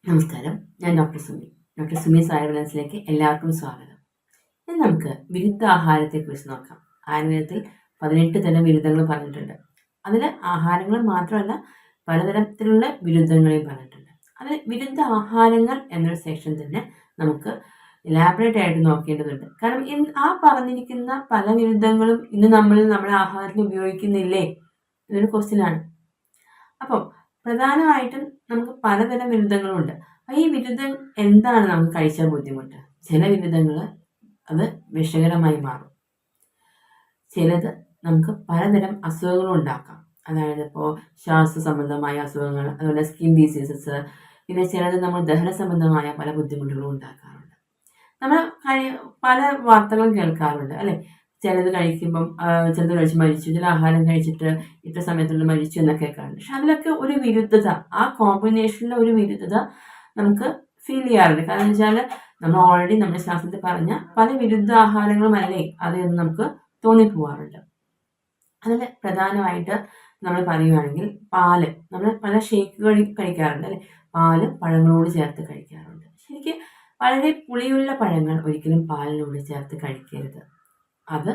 നമസ്കാരം, ഞാൻ doctor Sumi. Doctor Sumi ആയുർവേദത്തിലേക്ക് എല്ലാവർക്കും സ്വാഗതം. ഇന്ന് നമുക്ക് വിരുദ്ധ ആഹാരത്തെക്കുറിച്ച് നോക്കാം. ആയുർവേദത്തിൽ 18 തരം വിരുദ്ധങ്ങൾ പറഞ്ഞിട്ടുണ്ട്. അതിൽ ആഹാരങ്ങൾ മാത്രമല്ല, പലതരത്തിലുള്ള വിരുദ്ധങ്ങളെയും പറഞ്ഞിട്ടുണ്ട്. അതിൽ വിരുദ്ധ ആഹാരങ്ങൾ എന്നൊരു സെക്ഷൻ തന്നെ നമുക്ക് എലാബറേറ്റ് ആയിട്ട് നോക്കേണ്ടതുണ്ട്. കാരണം ആ പറഞ്ഞിരിക്കുന്ന പല വിരുദ്ധങ്ങളും ഇന്ന് നമ്മൾ നമ്മുടെ ആഹാരത്തിൽ ഉപയോഗിക്കുന്നില്ലേ എന്നൊരു ക്വസ്റ്റ്യനാണ്. അപ്പം പ്രധാനമായിട്ടും നമുക്ക് പലതരം വിരുദ്ധങ്ങളുണ്ട്. ഈ വിരുദ്ധം എന്താണ് നമുക്ക് കഴിച്ചാൽ ബുദ്ധിമുട്ട്? ചില വിരുദ്ധങ്ങൾ അത് വിഷകരമായി മാറും. ചിലത് നമുക്ക് പലതരം അസുഖങ്ങളും ഉണ്ടാക്കാം. അതായത് ഇപ്പോൾ ശ്വാസ സംബന്ധമായ അസുഖങ്ങൾ, അതുപോലെ സ്കിൻ ഡിസീസസ്, പിന്നെ ചിലത് നമ്മൾ ദഹന സംബന്ധമായ പല ബുദ്ധിമുട്ടുകളും ഉണ്ടാക്കാറുണ്ട്. നമ്മൾ പല വാർത്തകളും കേൾക്കാറുണ്ട് അല്ലെ? ചിലത് കഴിക്കുമ്പം ചിലത് കഴിച്ച് മരിച്ചു, ചില ആഹാരം കഴിച്ചിട്ട് ഇത്ര സമയത്തുള്ളിൽ മരിച്ചു എന്നൊക്കെ കേൾക്കാറുണ്ട്. പക്ഷെ അതിലൊക്കെ ഒരു വിരുദ്ധത, ആ കോമ്പിനേഷനിലെ ഒരു വിരുദ്ധത നമുക്ക് ഫീൽ ചെയ്യാറുണ്ട്. കാരണം എന്ന് വെച്ചാൽ നമ്മൾ ഓൾറെഡി നമ്മുടെ ശാസ്ത്രത്തിൽ പറഞ്ഞ പല വിരുദ്ധ ആഹാരങ്ങളുമല്ലേ അതെന്ന് നമുക്ക് തോന്നിപ്പോവാറുണ്ട്. അതിൽ പ്രധാനമായിട്ട് നമ്മൾ പറയുകയാണെങ്കിൽ പാല്, നമ്മൾ പല ഷേക്കുകൾ കഴിക്കാറുണ്ട് അല്ലെ? പാല് പഴങ്ങളോട് ചേർത്ത് കഴിക്കാറുണ്ട്. ശരിക്കും വളരെ പുളിയുള്ള പഴങ്ങൾ ഒരിക്കലും പാലിനോട് ചേർത്ത് കഴിക്കരുത്. അത്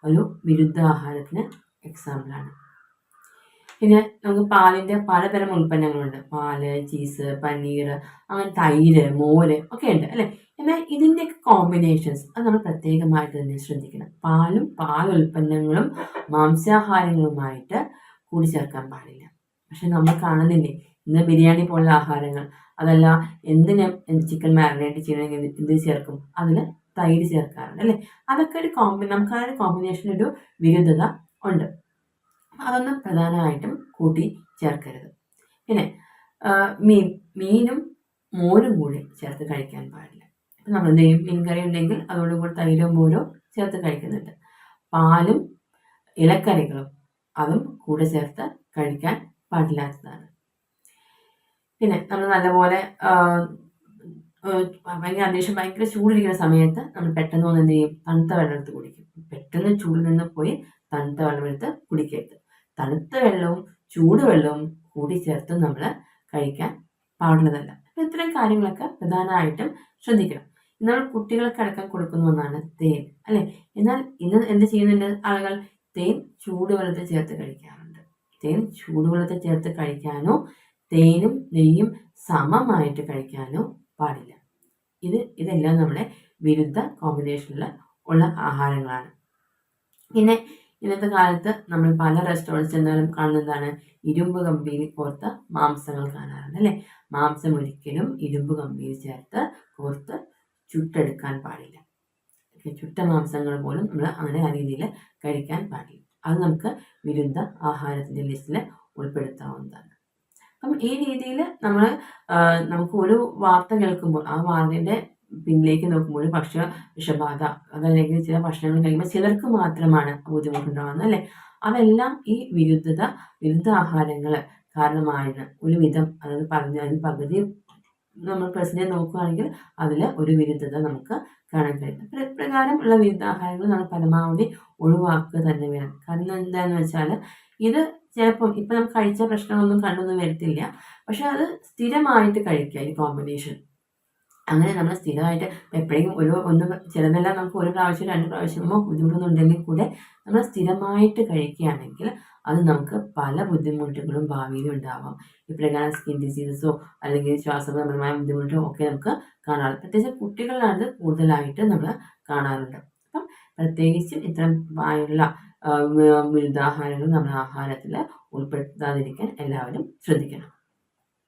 ഒരു വിരുദ്ധ ആഹാരത്തിന് എക്സാമ്പിളാണ്. പിന്നെ നമുക്ക് പാലിൻ്റെ പലതരം ഉൽപ്പന്നങ്ങളുണ്ട്. പാല്, ചീസ്, പനീർ, അങ്ങനെ തൈര്, മോര് ഒക്കെ ഉണ്ട് അല്ലേ? എന്നാൽ ഇതിൻ്റെയൊക്കെ കോമ്പിനേഷൻസ് അത് നമ്മൾ പ്രത്യേകമായിട്ട് തന്നെ ശ്രദ്ധിക്കണം. പാലും പാലുൽപ്പന്നങ്ങളും മാംസാഹാരങ്ങളുമായിട്ട് കൂടിച്ചേർക്കാൻ പാടില്ല. പക്ഷെ നമ്മൾ കാണുന്നില്ലേ, ഇന്ന് ബിരിയാണി പോലുള്ള ആഹാരങ്ങൾ, അതല്ല എന്തിന് ചിക്കൻ മാരിനേറ്റ് ചെയ്യണമെങ്കിൽ എന്ത് ചേർക്കും? അതിൽ തൈര് ചേർക്കാറുണ്ട് അല്ലേ? അതൊക്കെ ഒരു നമുക്ക് ആ ഒരു കോമ്പിനേഷൻ ഒരു വിരുദ്ധത ഉണ്ട്. അതൊന്നും പ്രധാനമായിട്ടും കൂട്ടി ചേർക്കരുത്. പിന്നെ മീനും മോരും കൂടി ചേർത്ത് കഴിക്കാൻ പാടില്ല. ഇപ്പം നമ്മൾ എന്തെങ്കിലും മീൻ കറി ഉണ്ടെങ്കിൽ അതോടുകൂടി തൈരോ മോരോ ചേർത്ത് കഴിക്കുന്നുണ്ട്. പാലും ഇലക്കറികളും അതും കൂടെ ചേർത്ത് കഴിക്കാൻ പാടില്ലാത്തതാണ്. പിന്നെ നമ്മൾ നല്ലപോലെ അന്തരീക്ഷം ഭയങ്കര ചൂടിരിക്കുന്ന സമയത്ത് നമ്മൾ പെട്ടെന്ന് ഒന്ന് എന്ത് ചെയ്യും? തണുത്ത വെള്ളം എടുത്ത് കുടിക്കും. പെട്ടെന്ന് ചൂടിൽ നിന്ന് പോയി തണുത്ത വെള്ളം എടുത്ത് കുടിക്കരുത്. തണുത്ത വെള്ളവും ചൂടുവെള്ളവും കൂടി ചേർത്ത് നമ്മൾ കഴിക്കാൻ പാടുള്ളതല്ല. ഇത്തരം കാര്യങ്ങളൊക്കെ പ്രധാനമായിട്ടും ശ്രദ്ധിക്കണം. നമ്മൾ കുട്ടികൾക്ക് അടക്കം കൊടുക്കുന്ന ഒന്നാണ് തേൻ അല്ലെ? എന്നാൽ ഇന്ന് എന്ത് ചെയ്യുന്നുണ്ട് ആളുകൾ? തേൻ ചൂടുവെള്ളത്തിൽ ചേർത്ത് കഴിക്കാറുണ്ട്. തേൻ ചൂടുവെള്ളത്തിൽ ചേർത്ത് കഴിക്കാനോ തേനും നെയ്യും സമമായിട്ട് കഴിക്കാനോ പാടില്ല. ഇതെല്ലാം നമ്മുടെ വിരുദ്ധ കോമ്പിനേഷനിൽ ഉള്ള ആഹാരങ്ങളാണ്. പിന്നെ ഇന്നത്തെ കാലത്ത് നമ്മൾ പല റെസ്റ്റോറൻറ്റ്സ് ചെന്നാലും കാണുന്നതാണ് ഇരുമ്പ് കമ്പിയിൽ കോർത്ത മാംസങ്ങൾ കാണാറുണ്ട് അല്ലേ? മാംസം ഒരിക്കലും ഇരുമ്പ് കമ്പിയിൽ ചേർത്ത് കോർത്ത് ചുട്ടെടുക്കാൻ പാടില്ല. ചുട്ട മാംസങ്ങൾ പോലും നമ്മൾ അങ്ങനെ ആ രീതിയിൽ കഴിക്കാൻ പാടില്ല. അത് നമുക്ക് വിരുദ്ധ ആഹാരത്തിൻ്റെ ലിസ്റ്റിൽ ഉൾപ്പെടുത്താവുന്നതാണ്. അപ്പം ഈ രീതിയിൽ നമുക്ക് ഒരു വാർത്ത കേൾക്കുമ്പോൾ ആ വാർത്തയുടെ പിന്നിലേക്ക് നോക്കുമ്പോൾ ഭക്ഷ്യ വിഷബാധ, അതല്ലെങ്കിൽ ചില ഭക്ഷണങ്ങൾ കഴിക്കുമ്പോൾ ചിലർക്ക് മാത്രമാണ് ബുദ്ധിമുട്ടുണ്ടാകുന്നത് അല്ലേ? അതെല്ലാം ഈ വിരുദ്ധ ആഹാരങ്ങൾ കാരണമാണ് ഒരു വിധം. അതായത് അതിന് പകുതി നമ്മൾ പെർസെൻറ്റേജ് നോക്കുകയാണെങ്കിൽ അതിൽ ഒരു വിരുദ്ധത നമുക്ക് കാണാൻ കഴിയും. പ്രകാരം ഉള്ള വിരുദ്ധാഹാരങ്ങൾ നമ്മൾ പരമാവധി ഒഴിവാക്കുക തന്നെ വേണം. കാരണം എന്താണെന്ന് വെച്ചാൽ ഇത് ചിലപ്പം ഇപ്പം നമുക്ക് കഴിച്ച പ്രശ്നങ്ങളൊന്നും കണ്ടൊന്നും വരത്തില്ല. പക്ഷെ അത് സ്ഥിരമായിട്ട് കഴിക്കുക ഈ കോമ്പിനേഷൻ. അങ്ങനെ നമ്മൾ സ്ഥിരമായിട്ട് എപ്പോഴെങ്കിലും ചിലതെല്ലാം നമുക്ക് ഒരു പ്രാവശ്യം 2 പ്രാവശ്യമോ ബുദ്ധിമുട്ടൊന്നുണ്ടെങ്കിൽ കൂടെ നമ്മൾ സ്ഥിരമായിട്ട് കഴിക്കുകയാണെങ്കിൽ അത് നമുക്ക് പല ബുദ്ധിമുട്ടുകളും ഭാവിയിൽ ഉണ്ടാവാം. ഇപ്രകാരം സ്കിൻ ഡിസീസസോ അല്ലെങ്കിൽ ശ്വാസപരമായ ബുദ്ധിമുട്ടോ ഒക്കെ നമുക്ക് കാണാറുണ്ട്. പ്രത്യേകിച്ച് കുട്ടികളിലാണ് കൂടുതലായിട്ട് നമ്മൾ കാണാറുണ്ട്. അപ്പം പ്രത്യേകിച്ചും ഇത്തരം വായുള്ള വിരുദ്ധാഹാരങ്ങൾ നമ്മുടെ ആഹാരത്തിൽ ഉൾപ്പെടുത്താതിരിക്കാൻ എല്ലാവരും ശ്രദ്ധിക്കണം.